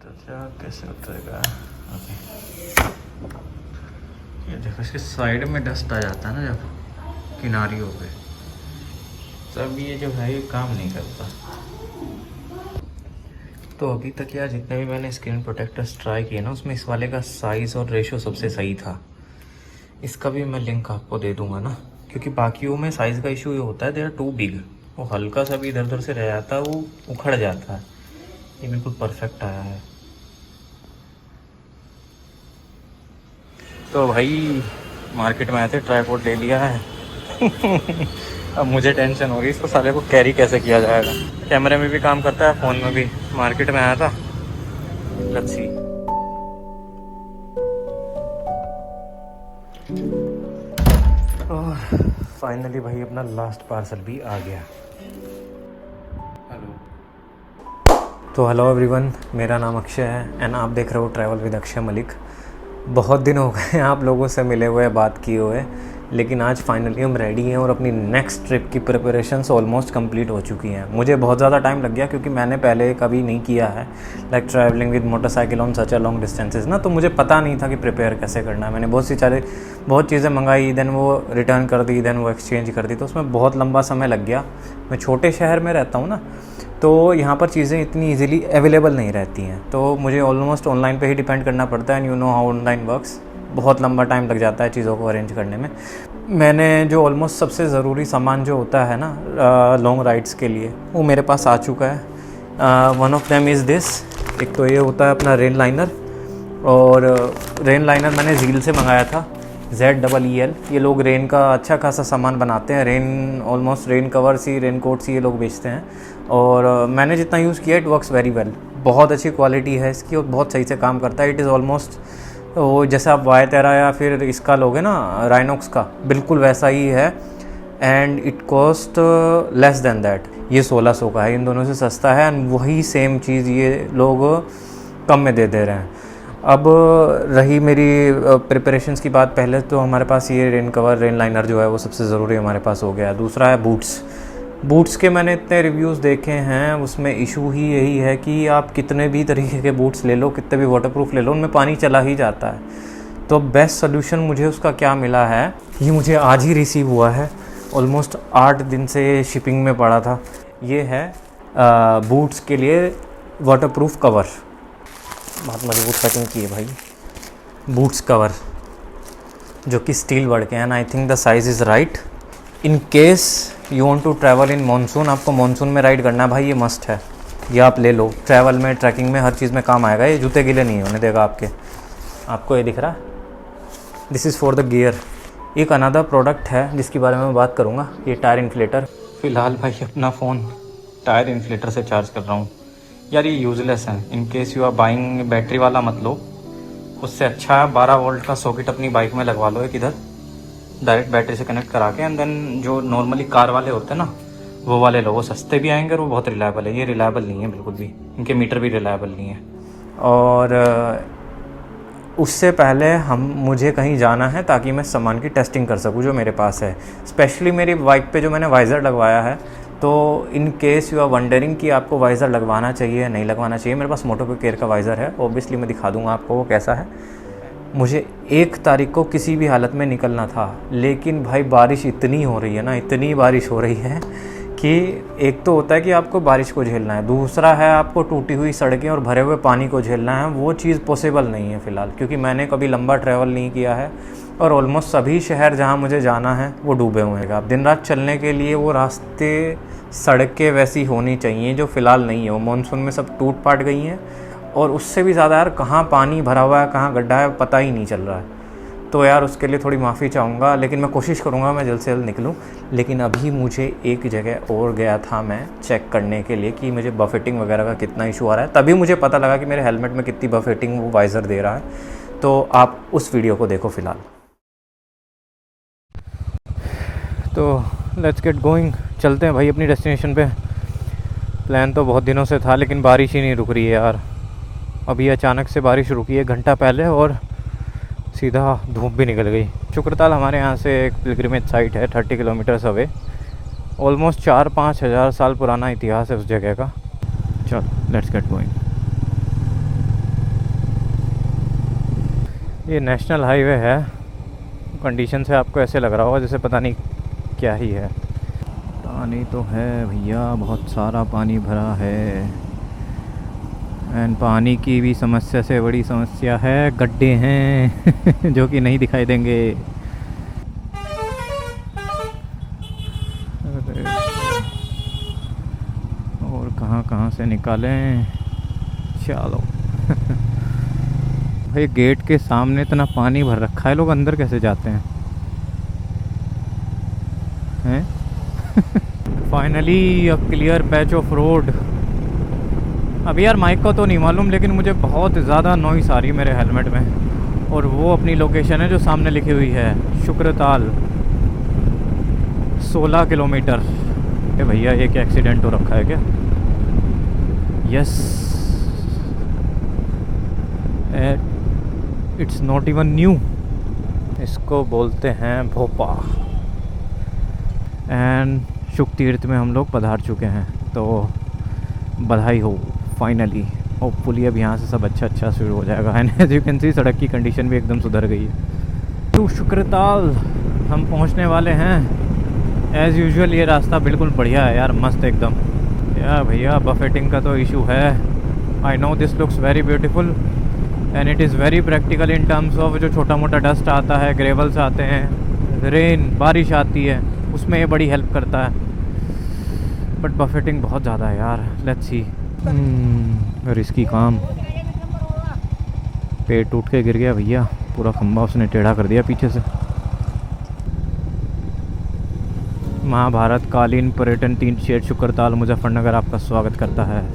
अच्छा कैसे उतरेगा? ओके, ये देखो इसके साइड में डस्ट आ जाता है ना जब किनारियों पे, तब ये जो है ये काम नहीं करता। तो अभी तक यार जितने भी मैंने स्क्रीन प्रोटेक्टर्स ट्राई किए ना, उसमें इस वाले का साइज़ और रेशो सबसे सही था। इसका भी मैं लिंक आपको दे दूंगा ना, क्योंकि बाकियों में साइज़ का इशू ये होता है, दे आर टू बिग, वो हल्का सा भी इधर उधर से रह जाता है, वो उखड़ जाता है। ये बिल्कुल परफेक्ट आया है। तो भाई मार्केट में आए थे, ट्राइपॉड ले लिया है। अब मुझे टेंशन हो रही है इसको साले को कैरी कैसे किया जाएगा। कैमरे में भी काम करता है, फ़ोन में भी। मार्केट में आया था, लेट्स सी। और फाइनली भाई अपना लास्ट पार्सल भी आ गया। हेलो, तो हेलो एवरीवन, मेरा नाम अक्षय है एंड आप देख रहे हो ट्रैवल विद अक्षय मलिक। बहुत दिन हो गए आप लोगों से मिले हुए, बात किए हुए, लेकिन आज फाइनली हम रेडी हैं और अपनी नेक्स्ट ट्रिप की प्रिपरेशंस ऑलमोस्ट कंप्लीट हो चुकी हैं। मुझे बहुत ज़्यादा टाइम लग गया क्योंकि मैंने पहले कभी नहीं किया है like travelling with motorcycle on such a long distances ना, तो मुझे पता नहीं था कि प्रिपेयर कैसे करना है। मैंने बहुत चीज़ें मंगाई, देन वो रिटर्न कर दी, देन वो एक्सचेंज कर दी, तो उसमें बहुत लंबा समय लग गया। मैं छोटे शहर में रहता हूँ ना, तो यहाँ पर चीज़ें इतनी इजीली अवेलेबल नहीं रहती हैं, तो मुझे ऑलमोस्ट ऑनलाइन पे ही डिपेंड करना पड़ता है। And you know how online works, बहुत लंबा टाइम लग जाता है चीज़ों को अरेंज करने में। मैंने जो ऑलमोस्ट सबसे ज़रूरी सामान जो होता है ना लॉन्ग राइड्स के लिए, वो मेरे पास आ चुका है। One of them is this. एक तो ये होता है अपना रेन लाइनर, और रेन लाइनर मैंने झील से मंगाया था, ZEEL। ये लोग रेन का अच्छा खासा सामान बनाते हैं, रेन ऑलमोस्ट रेन कवर्स ही, रेन कोट्स ही ये लोग बेचते हैं। और मैंने जितना यूज़ किया, इट वर्क्स वेरी वेल। बहुत अच्छी क्वालिटी है इसकी और बहुत सही से काम करता है। इट इज़ ऑलमोस्ट वो जैसे आप वायतेरा या फिर इसका लोगे ना राइनॉक्स का, बिल्कुल वैसा ही है। And it cost less than that. ये 1600 का है, इन दोनों से सस्ता है। एंड वही सेम चीज़ ये लोग कम में दे रहे हैं। अब रही मेरी प्रिपरेशंस की बात, पहले तो हमारे पास ये रेन कवर, रेन लाइनर जो है वो सबसे ज़रूरी हमारे पास हो गया। दूसरा है बूट्स के मैंने इतने रिव्यूज़ देखे हैं, उसमें इशू ही यही है कि आप कितने भी तरीके के बूट्स ले लो, कितने भी वाटरप्रूफ ले लो, उनमें पानी चला ही जाता है। तो बेस्ट सोल्यूशन मुझे उसका क्या मिला है, ये मुझे आज ही रिसीव हुआ है। ऑलमोस्ट 8 दिन से शिपिंग में पड़ा था। ये है बूट्स के लिए वाटरप्रूफ कवर। बहुत मजबूत पैकिंग की है भाई, बूट्स कवर जो कि स्टील वर्ड के हैं। I think the size is right. In case you want to travel in monsoon, आपको मानसून में राइड करना है भाई, ये मस्ट है। ये आप ले लो, ट्रैवल में, ट्रैकिंग में, हर चीज़ में काम आएगा। ये जूते गीले नहीं होने देगा आपको ये दिख रहा है, this is for the gear. एक अनदर प्रोडक्ट है जिसके बारे में मैं बात करूँगा, ये टायर इन्फ्लेटर। फ़िलहाल भाई अपना फ़ोन टायर इन्फ्लेटर से चार्ज कर रहा हूँ। यार ये यूज़लेस है, in case you are buying battery वाला मत लो, उससे अच्छा 12 वोल्ट का सॉकेट अपनी बाइक में लगवा लो एक इधर, डायरेक्ट बैटरी से कनेक्ट करा के। एंड देन जो नॉर्मली कार वाले होते हैं ना, वो वाले लो, वो सस्ते भी आएंगे और वो बहुत रिलायबल है। ये रिलायबल नहीं है बिल्कुल भी, इनके मीटर भी रिलायबल नहीं है। और उससे पहले मुझे कहीं जाना है ताकि मैं सामान की टेस्टिंग कर सकूँ जो मेरे पास है। स्पेशली मेरी बाइक पे जो मैंने वाइज़र लगवाया है, तो in case you are wondering कि आपको वाइज़र लगवाना चाहिए या नहीं लगवाना चाहिए, मेरे पास मोटोकेयर का वाइज़र है। ऑब्वियसली मैं दिखा दूंगा आपको वो कैसा है। मुझे 1 तारीख को किसी भी हालत में निकलना था, लेकिन भाई बारिश इतनी हो रही है ना, इतनी बारिश हो रही है कि एक तो होता है कि आपको बारिश को झेलना है, दूसरा है आपको टूटी हुई सड़कें और भरे हुए पानी को झेलना है। वो चीज़ पॉसिबल नहीं है फ़िलहाल, क्योंकि मैंने कभी लंबा ट्रैवल नहीं किया है और ऑलमोस्ट सभी शहर जहाँ मुझे जाना है वो डूबे हुए हैं। अब दिन रात चलने के लिए वो रास्ते, सड़कें वैसी होनी चाहिए जो फ़िलहाल नहीं है। वो मानसून में सब टूट पाट गई हैं, और उससे भी ज़्यादा यार कहाँ पानी भरा हुआ है, कहाँ गड्ढा है, पता ही नहीं चल रहा है। तो यार उसके लिए थोड़ी माफ़ी चाहूँगा, लेकिन मैं कोशिश करूँगा मैं जल्द से जल्द निकलूँ। लेकिन अभी मुझे एक जगह और गया था मैं चेक करने के लिए कि मुझे बफेटिंग वगैरह का कितना इशू आ रहा है। तभी मुझे पता लगा कि मेरे हेलमेट में कितनी बफेटिंग वो वाइज़र दे रहा है। तो आप उस वीडियो को देखो फ़िलहाल। तो लेट्स गेट गोइंग, चलते हैं भाई अपनी डेस्टिनेशन पे। प्लान तो बहुत दिनों से था, लेकिन बारिश ही नहीं रुक रही है यार। अभी अचानक से बारिश रुकी है घंटा पहले और सीधा धूप भी निकल गई। शुक्रताल हमारे यहाँ से एक पिलग्रिमेज साइट है 30 किलोमीटर्स अवे। ऑलमोस्ट 4-5 हज़ार साल पुराना इतिहास है उस जगह का। चल लेट्स गेट गोइंग। ये नेशनल हाईवे है, कंडीशन से आपको ऐसे लग रहा होगा जैसे पता नहीं क्या ही है। पानी तो है भैया, बहुत सारा पानी भरा है। एंड पानी की भी समस्या से बड़ी समस्या है गड्ढे हैं जो कि नहीं दिखाई देंगे। और कहाँ कहाँ से निकालें, चलो भाई गेट के सामने इतना पानी भर रखा है, लोग अंदर कैसे जाते हैं finally a clear patch of road. अभी यार माइक को तो नहीं मालूम, लेकिन मुझे बहुत ज़्यादा नॉइस आ रही है मेरे हेलमेट में। और वो अपनी लोकेशन है जो सामने लिखी हुई है, शुक्रताल 16 किलोमीटर। ए भैया एक एक्सीडेंट हो रखा है क्या? Yes, it's not even new. इसको बोलते हैं भोपा। एंड शुक तीर्थ में हम लोग पधार चुके हैं, तो बधाई हो फाइनली। होपफुली अब यहाँ से सब अच्छा शुरू हो जाएगा। And as you can see सड़क की कंडीशन भी एकदम सुधर गई है। तो शुक्रताल हम पहुँचने वाले हैं। एज़ यूजुअल ये रास्ता बिल्कुल बढ़िया है यार, मस्त एकदम। या भैया बफेटिंग का तो इशू है। I know this looks very beautiful and it is very practical in terms of जो छोटा मोटा डस्ट आता है, ग्रेवल्स आते हैं, रेन बारिश आती है, उसमें ये बड़ी हेल्प करता है। बट बफेटिंग बहुत ज़्यादा है यार। Let's see. रिस्की काम। पेड़ टूट के गिर गया भैया, पूरा खंबा उसने टेढ़ा कर दिया पीछे से। महाभारत कालीन पर्यटन 3 शेड शुक्रताल मुजफ्फरनगर आपका स्वागत करता है।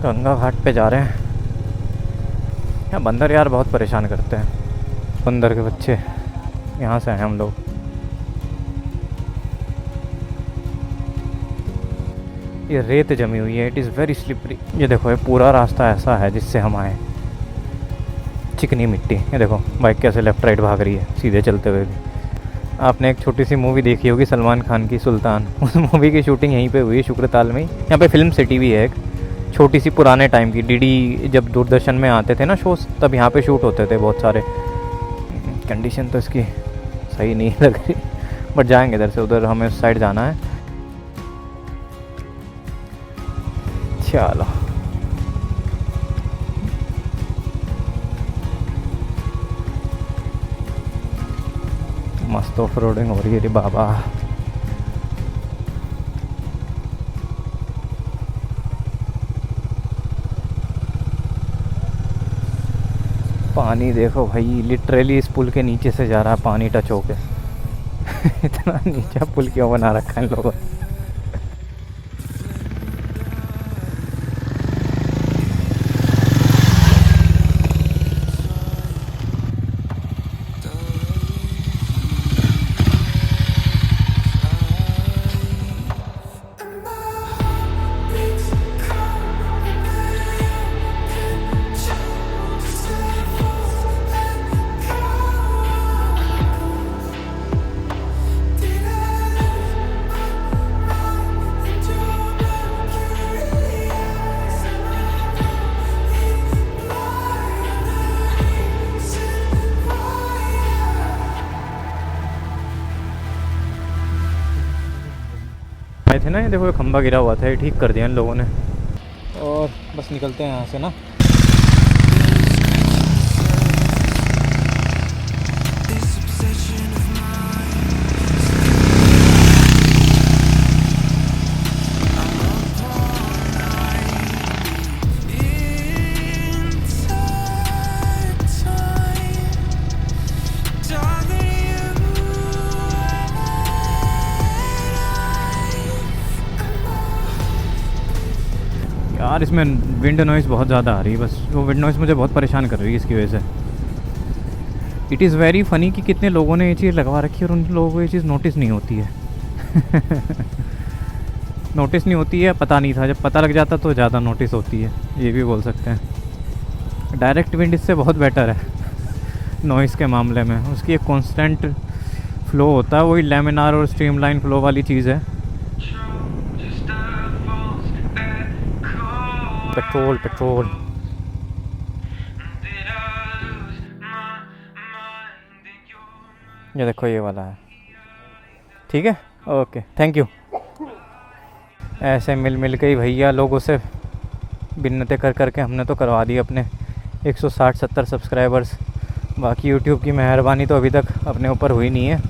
गंगा घाट पे जा रहे हैं। यहाँ बंदर यार बहुत परेशान करते हैं, बंदर के बच्चे। यहाँ से आए हम लोग। ये रेत जमी हुई है, इट इज़ वेरी स्लिपरी। ये देखो ये पूरा रास्ता ऐसा है जिससे हम आए, चिकनी मिट्टी। ये देखो बाइक कैसे लेफ़्ट राइट भाग रही है सीधे चलते हुए भी। आपने एक छोटी सी मूवी देखी होगी सलमान खान की, सुल्तान। उस मूवी की शूटिंग यहीं पे हुई है, शुक्रताल में ही। यहाँ पे फिल्म सिटी भी है एक छोटी सी, पुराने टाइम की। डीडी जब दूरदर्शन में आते थे ना शोज़, तब यहाँ पे शूट होते थे बहुत सारे। कंडीशन तो इसकी सही नहीं लग रही, बट जाएंगे इधर से उधर, हमें उस साइड जाना है। चलो मस्त ऑफ रोडिंग हो रही है रे बाबा। पानी देखो भाई, लिटरली इस पुल के नीचे से जा रहा है पानी टच होके इतना नीचा पुल क्यों बना रखा है इन लोगों ने? आए थे ना, ये देखो ये खंबा गिरा हुआ था, ये ठीक कर दिया इन लोगों ने। और बस निकलते हैं यहाँ से ना। यार इसमें विंड नॉइज़ बहुत ज़्यादा आ रही है, बस वो विंड नॉइज़ मुझे बहुत परेशान कर रही है इसकी वजह से। इट इज़ वेरी फ़नी कि कितने लोगों ने ये चीज़ लगवा रखी है और उन लोगों को ये चीज़ नोटिस नहीं होती है नोटिस नहीं होती है, पता नहीं था, जब पता लग जाता तो ज़्यादा नोटिस होती है, ये भी बोल सकते हैं। डायरेक्ट विंड इससे बहुत बेटर है नॉइज़ के मामले में। उसकी एक कांस्टेंट फ्लो होता है, वही लैमिनार और स्ट्रीमलाइन फ्लो वाली चीज़ है। पेट्रोल पेट्रोल, ये देखो ये वाला है। ठीक है, ओके, थैंक यू। ऐसे मिल मिल के ही भैया लोगों से बिन्नतें कर करके हमने तो करवा दी अपने 160-70 सब्सक्राइबर्स। बाकी यूट्यूब की मेहरबानी तो अभी तक अपने ऊपर हुई नहीं है,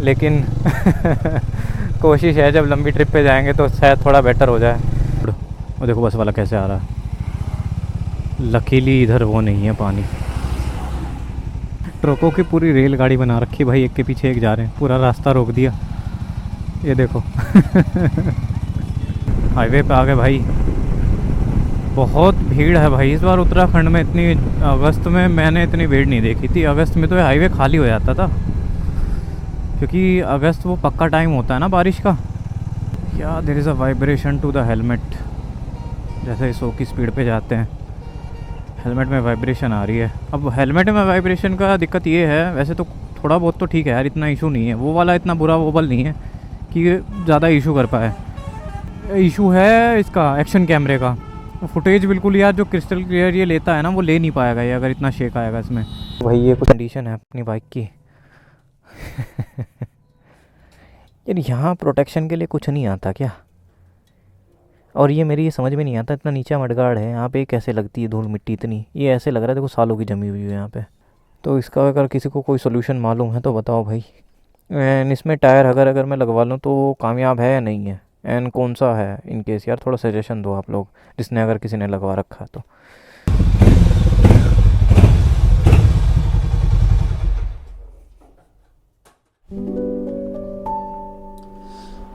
लेकिन कोशिश है जब लंबी ट्रिप पे जाएंगे तो शायद थोड़ा बेटर हो जाए। वो देखो बस वाला कैसे आ रहा है। लकीली इधर वो नहीं है पानी। ट्रकों की पूरी रेलगाड़ी बना रखी भाई, एक के पीछे एक जा रहे हैं, पूरा रास्ता रोक दिया। ये देखो हाईवे पे आ गए भाई। बहुत भीड़ है भाई इस बार उत्तराखंड में। इतनी अगस्त में मैंने इतनी भीड़ नहीं देखी थी। अगस्त में तो ये हाईवे खाली हो जाता था, क्योंकि अगस्त वो पक्का टाइम होता है ना बारिश का। क्या there is a vibration to the helmet, जैसे 100 की स्पीड पे जाते हैं हेलमेट में वाइब्रेशन आ रही है। अब हेलमेट में वाइब्रेशन का दिक्कत ये है, वैसे तो थोड़ा बहुत तो ठीक है यार, इतना इशू नहीं है। वो वाला इतना बुरा वोबल नहीं है कि ज़्यादा इशू कर पाए। इशू है इसका एक्शन कैमरे का। फुटेज बिल्कुल यार जो क्रिस्टल क्लियर ये लेता है ना, वो ले नहीं पाएगा ये, अगर इतना शेक आएगा इसमें। भाई ये कुछ कंडीशन है अपनी बाइक की यार यहाँ प्रोटेक्शन के लिए कुछ नहीं आता क्या? और ये मेरी ये समझ में नहीं आता, इतना नीचा मडगाड़ है यहाँ पे, कैसे लगती है धूल मिट्टी इतनी। ये ऐसे लग रहा है देखो सालों की जमी हुई है यहाँ पे। तो इसका अगर किसी को कोई सोल्यूशन मालूम है तो बताओ भाई। एंड इसमें टायर अगर मैं लगवा लूँ तो कामयाब है या नहीं है, एंड कौन सा है इन केस यार, थोड़ा सजेशन दो आप लोग, जिसने अगर किसी ने लगवा रखा है तो।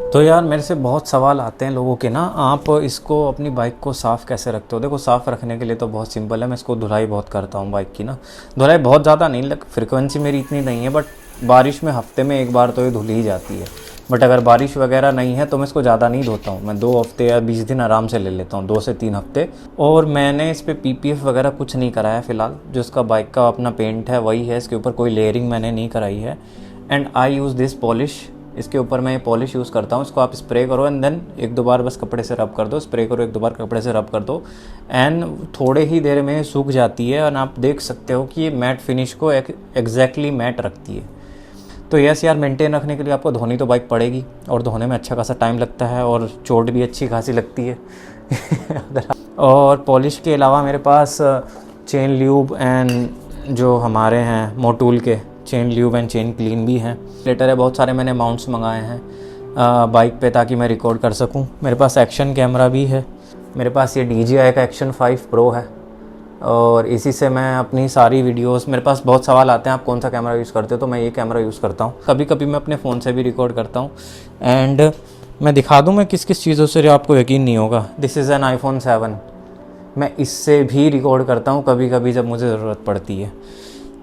तो यार मेरे से बहुत सवाल आते हैं लोगों के ना, आप इसको अपनी बाइक को साफ़ कैसे रखते हो? देखो साफ़ रखने के लिए तो बहुत सिंपल है, मैं इसको धुलाई बहुत करता हूँ बाइक की ना। धुलाई बहुत ज़्यादा नहीं, फ्रिक्वेंसी मेरी इतनी नहीं है, बट बारिश में हफ्ते में एक बार तो ये धुल ही जाती है। बट अगर बारिश वगैरह नहीं है तो मैं इसको ज़्यादा नहीं धोता हूँ, मैं 2 हफ्ते या 20 दिन आराम से ले लेता हूँ, 2 से 3 हफ्ते। और मैंने इस पर PPF वगैरह कुछ नहीं कराया फ़िलहाल। जो इसका बाइक का अपना पेंट है वही है, इसके ऊपर कोई लेयरिंग मैंने नहीं कराई है। And I use this polish, इसके ऊपर मैं पॉलिश यूज़ करता हूँ। इसको आप स्प्रे करो एंड देन 1-2 बार बस कपड़े से रब कर दो, स्प्रे करो 1-2 बार कपड़े से रब कर दो, एंड थोड़े ही देर में सूख जाती है। और आप देख सकते हो कि ये मैट फिनिश को एग्जैक्टली मैट रखती है। तो यस यार, मेंटेन रखने के लिए आपको धोनी तो बाइक पड़ेगी, और धोने में अच्छा खासा टाइम लगता है, और चोट भी अच्छी खासी लगती है और पॉलिश के अलावा मेरे पास चेन ल्यूब एंड जो हमारे हैं मोटूल के chain lube and chain clean भी हैं। लेटर है बहुत सारे, मैंने माउंट्स मंगाए हैं बाइक पे ताकि मैं रिकॉर्ड कर सकूं। मेरे पास एक्शन कैमरा भी है, मेरे पास ये DJI का एक्शन 5 प्रो है, और इसी से मैं अपनी सारी वीडियोस, मेरे पास बहुत सवाल आते हैं आप कौन सा कैमरा यूज़ करते हो, तो मैं ये कैमरा यूज़ करता हूँ। कभी कभी मैं अपने फ़ोन से भी रिकॉर्ड करता हूँ। एंड मैं दिखा दूँ मैं किस किस चीज़ों से, आपको यकीन नहीं होगा। दिस इज़ एन iPhone 7, मैं इससे भी रिकॉर्ड करता हूँ कभी कभी जब मुझे ज़रूरत पड़ती है।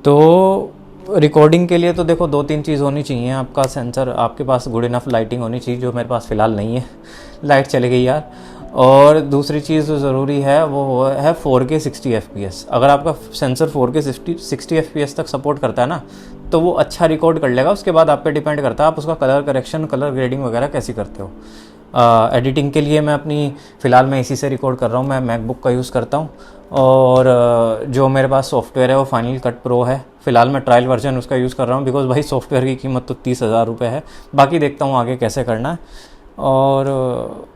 तो रिकॉर्डिंग के लिए तो देखो 2-3 चीज़ होनी चाहिए। आपका सेंसर, आपके पास गुड इनफ लाइटिंग होनी चाहिए, जो मेरे पास फ़िलहाल नहीं है, लाइट चली गई यार। और दूसरी चीज़ जो ज़रूरी है वो है 4K 60 FPS। अगर आपका सेंसर 4K 60 FPS तक सपोर्ट करता है ना, तो वो अच्छा रिकॉर्ड कर लेगा। उसके बाद आप पे डिपेंड करता है आप उसका कलर करेक्शन, कलर ग्रेडिंग वगैरह कैसी करते हो। एडिटिंग के लिए मैं फ़िलहाल मैं इसी से रिकॉर्ड कर रहा हूँ, मैं मैकबुक का यूज़ करता हूँ। और जो मेरे पास सॉफ्टवेयर है वो फाइनल कट प्रो है। फ़िलहाल मैं ट्रायल वर्जन उसका यूज़ कर रहा हूँ, बिकॉज़ भाई सॉफ्टवेयर की कीमत तो 30,000 रुपये है। बाकी देखता हूँ आगे कैसे करना है। और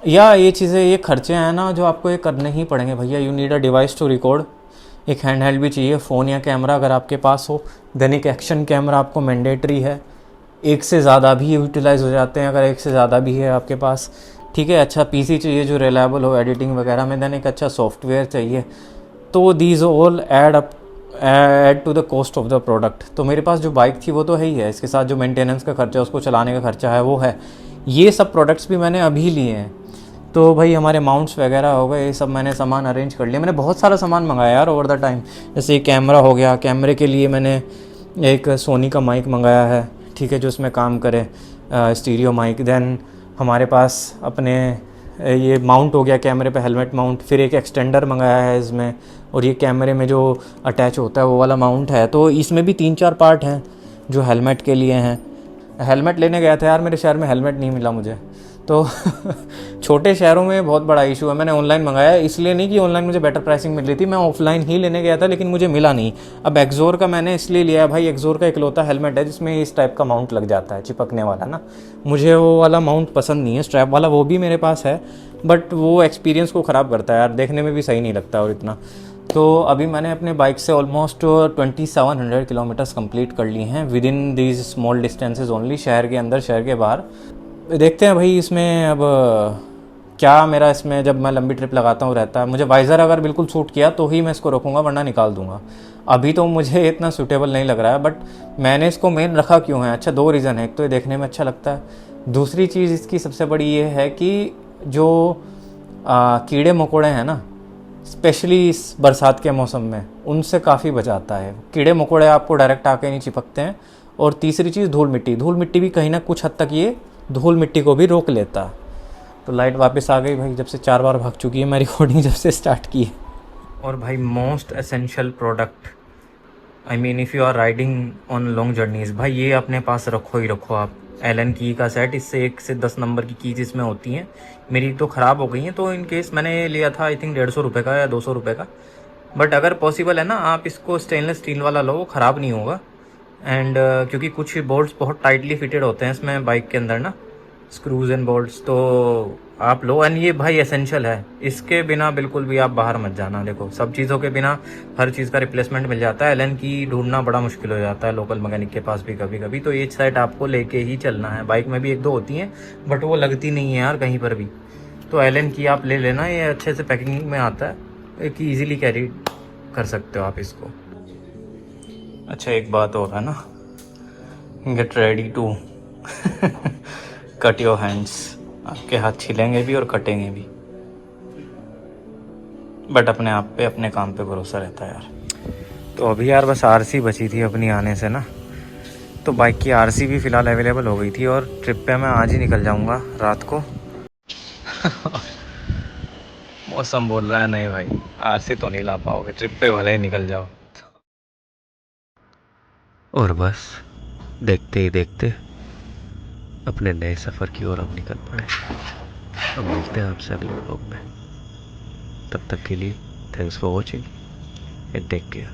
या ये चीज़ें, ये खर्चे हैं ना जो आपको ये करने ही पड़ेंगे भैया। You need a device to record. एक हैंड हेल्ड भी चाहिए, फ़ोन या कैमरा अगर आपके पास हो। देन एक एक्शन कैमरा आपको मैंडेटरी है। एक से ज़्यादा भी यूटिलाइज़ हो जाते हैं अगर एक से ज़्यादा भी है आपके पास, ठीक है। अच्छा PC चाहिए जो रिलायबल हो एडिटिंग वगैरह में। देन एक अच्छा सॉफ्टवेयर चाहिए। तो these all add to the cost of the product. तो मेरे पास जो बाइक थी वो तो है ही है, इसके साथ जो मेंटेनेंस का खर्चा, उसको चलाने का खर्चा है वो है। ये सब प्रोडक्ट्स भी मैंने अभी लिए हैं। तो भाई हमारे माउंट्स वगैरह हो गए, ये सब मैंने सामान अरेंज कर लिया। मैंने बहुत सारा सामान मंगाया यार ओवर द टाइम। जैसे ये कैमरा हो गया, कैमरे के लिए मैंने एक सोनी का माइक मंगाया है, ठीक है, जो उसमें काम करे, स्टीरियो माइक। देन हमारे पास अपने ये माउंट हो गया कैमरे पे, हेलमेट माउंट, फिर एक एक्सटेंडर मंगाया है इसमें, और ये कैमरे में जो अटैच होता है वो वाला माउंट है। तो इसमें भी 3-4 पार्ट हैं जो हेलमेट के लिए हैं। हेलमेट लेने गया था यार, मेरे शहर में हेलमेट नहीं मिला मुझे, तो छोटे शहरों में बहुत बड़ा इशू है। मैंने ऑनलाइन मंगाया, इसलिए नहीं कि ऑनलाइन मुझे बेटर प्राइसिंग मिल रही थी, मैं ऑफलाइन ही लेने गया था, लेकिन मुझे मिला नहीं। अब एक्सोर का मैंने इसलिए लिया है भाई, एक्सोर का इकलौता हेलमेट है जिसमें इस टाइप का माउंट लग जाता है, चिपकने वाला ना। मुझे वो वाला माउंट पसंद नहीं है, स्ट्रैप वाला वो भी मेरे पास है, बट वो एक्सपीरियंस को ख़राब करता है यार, देखने में भी सही नहीं लगता और इतना। तो अभी मैंने अपने बाइक से ऑलमोस्ट 2700 किलोमीटर्स कंप्लीट कर लिए हैं with in these small distances only, शहर के अंदर शहर के बाहर। देखते हैं भाई इसमें अब क्या मेरा इसमें जब मैं लंबी ट्रिप लगाता हूँ रहता है। मुझे वाइज़र अगर बिल्कुल सूट किया तो ही मैं इसको रखूँगा, वरना निकाल दूँगा। अभी तो मुझे इतना सूटेबल नहीं लग रहा है, बट मैंने इसको मेन रखा क्यों है, अच्छा 2 रीज़न है। एक तो ये देखने में अच्छा लगता है, दूसरी चीज़ इसकी सबसे बड़ी ये है कि जो कीड़े मकोड़े हैं ना, स्पेशली इस बरसात के मौसम में, उनसे काफ़ी बचाता है। कीड़े मकोड़े आपको डायरेक्ट आके नहीं चिपकते हैं। और तीसरी चीज़ धूल मिट्टी भी कहीं ना कुछ हद तक ये धूल मिट्टी को भी रोक लेता है। तो लाइट वापस आ गई भाई, जब से 4 बार भाग चुकी है मैं रिकॉर्डिंग जब से स्टार्ट की है। और भाई most essential product, I mean if you are riding on long journeys, भाई ये अपने पास रखो ही रखो आप। एलन की का सेट, इससे 1 से 10 नंबर की कीज इसमें होती हैं। मेरी तो ख़राब हो गई हैं, तो इन केस मैंने लिया था आई थिंक 150 रुपये का या 200 रुपये का। बट अगर पॉसिबल है ना, आप इसको स्टेनलेस स्टील वाला लो, वो ख़राब नहीं होगा। एंड क्योंकि कुछ बोल्ट्स बहुत टाइटली फिटेड होते हैं इसमें बाइक के अंदर ना, स्क्रूज एंड बोल्ट्स, तो आप लो। एंड ये भाई एसेंशियल है, इसके बिना बिल्कुल भी आप बाहर मत जाना। देखो सब चीज़ों के बिना हर चीज़ का रिप्लेसमेंट मिल जाता है, एलन की ढूंढना बड़ा मुश्किल हो जाता है लोकल मैकेनिक के पास भी कभी कभी। तो ये सेट आपको लेके ही चलना है। बाइक में भी 1-2 होती हैं, बट वो लगती नहीं है यार कहीं पर भी। तो एलन की आप ले लेना, ये अच्छे से पैकिंग में आता है, एक ईजिली कैरी कर सकते हो आप इसको। अच्छा एक बात और है ना, get ready to cut your hands. आपके हाथ छिलेंगे भी और कटेंगे भी, बट अपने आप पे, अपने काम पे भरोसा रहता है यार। तो अभी यार बस आरसी बची थी अपनी आने से ना, तो बाइक की आरसी भी फ़िलहाल अवेलेबल हो गई थी, और ट्रिप पे मैं आज ही निकल जाऊंगा रात को। मौसम बोल रहा है नहीं भाई, आरसी तो नहीं ला पाओगे, ट्रिप पे भले ही निकल जाओ। और बस देखते ही देखते अपने नए सफ़र की ओर हम निकल पड़े। अब मिलते हैं आपसे अगले व्लॉग में, तब तक के लिए thanks for watching and take care.